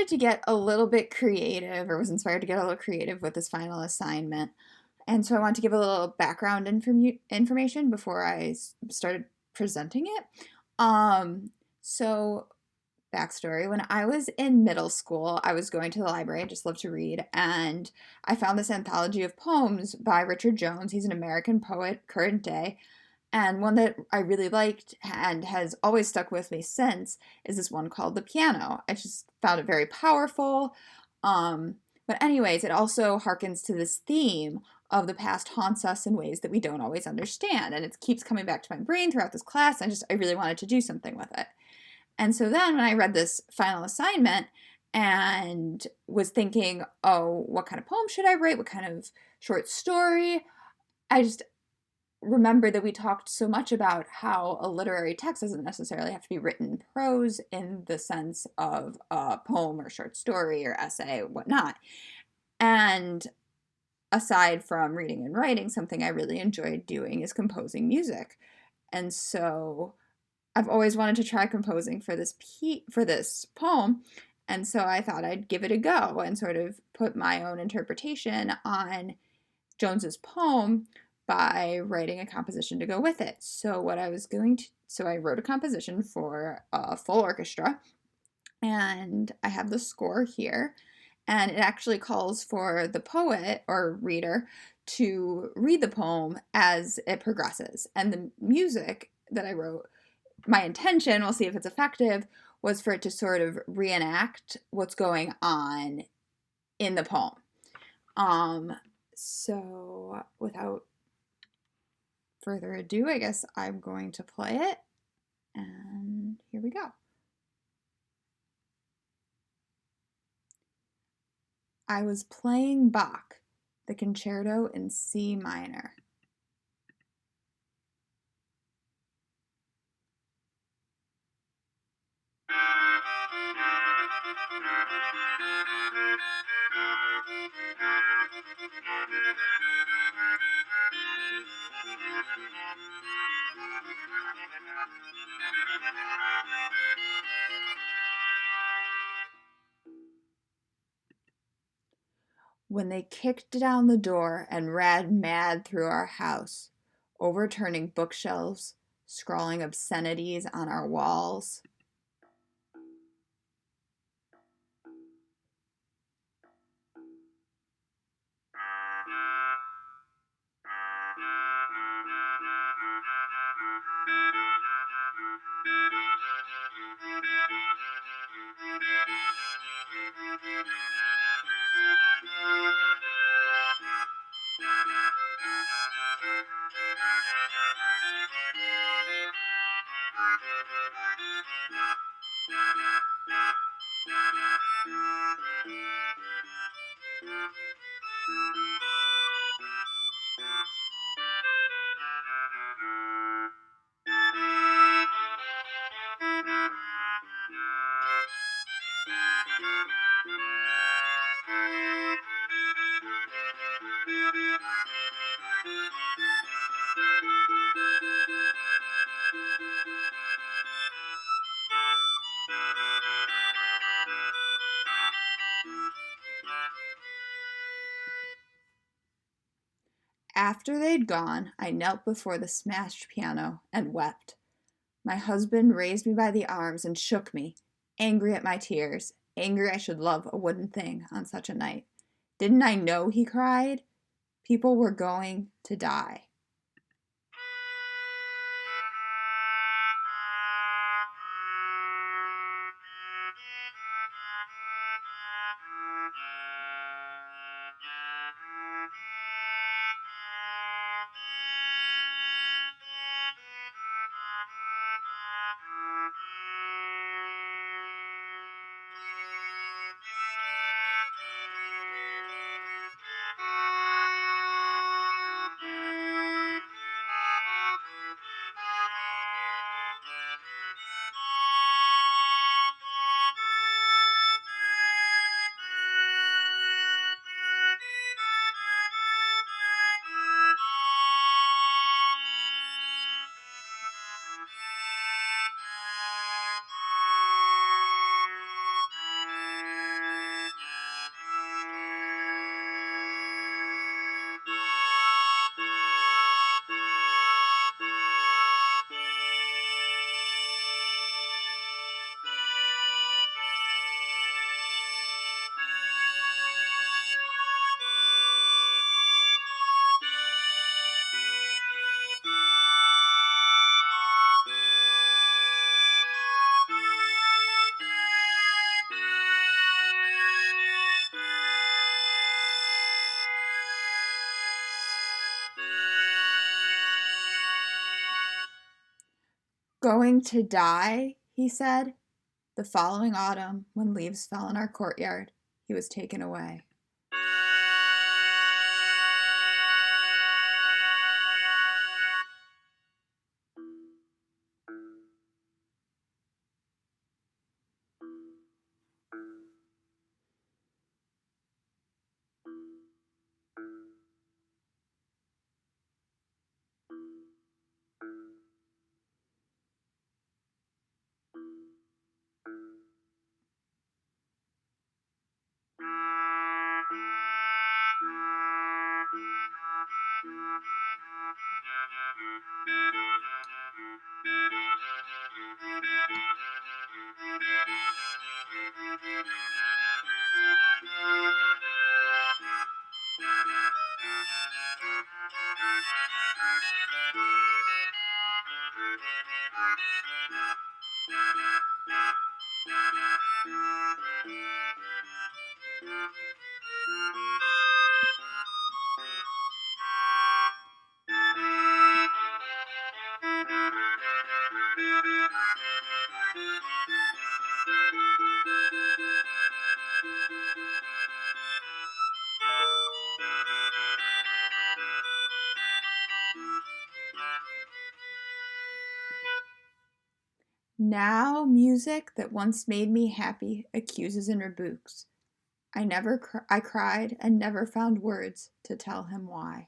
To get a little bit creative, or was inspired to get a little creative with this final assignment. And so I want to give a little background information before I started presenting it. Um, so backstory, when I was in middle school, I was going to the library. I just love to read, and I found this anthology of poems by Richard Jones. He's an American poet, current day. And one that I really liked and has always stuck with me since is this one called The Piano. I just found it very powerful. Um, but, anyways, it also harkens to this theme of the past haunts us in ways that we don't always understand. And it keeps coming back to my brain throughout this class. I really wanted to do something with it. And so then when I read this final assignment and was thinking, oh, what kind of poem should I write? What kind of short story? I just remember that we talked so much about how a literary text doesn't necessarily have to be written in prose in the sense of a poem or short story or essay or whatnot. And aside from reading and writing, something I really enjoyed doing is composing music. And so I've always wanted to try composing for this poem, and so I thought I'd give it a go and sort of put my own interpretation on Jones's poem by writing a composition to go with it. So I wrote a composition for a full orchestra, and I have the score here, and it actually calls for the poet or reader to read the poem as it progresses. And the music that I wrote, my intention, we'll see if it's effective, was for it to sort of reenact what's going on in the poem. So without further ado, I guess I'm going to play it, and here we go. I was playing Bach, the concerto in C minor. When they kicked down the door and ran mad through our house, overturning bookshelves, scrawling obscenities on our walls. After they'd gone, I knelt before the smashed piano and wept. My husband raised me by the arms and shook me, angry at my tears, angry I should love a wooden thing on such a night. Didn't I know, he cried, people were going to die. Going to die, he said. The following autumn, when leaves fell in our courtyard, he was taken away. Now music that once made me happy accuses and rebukes. I cried and never found words to tell him why.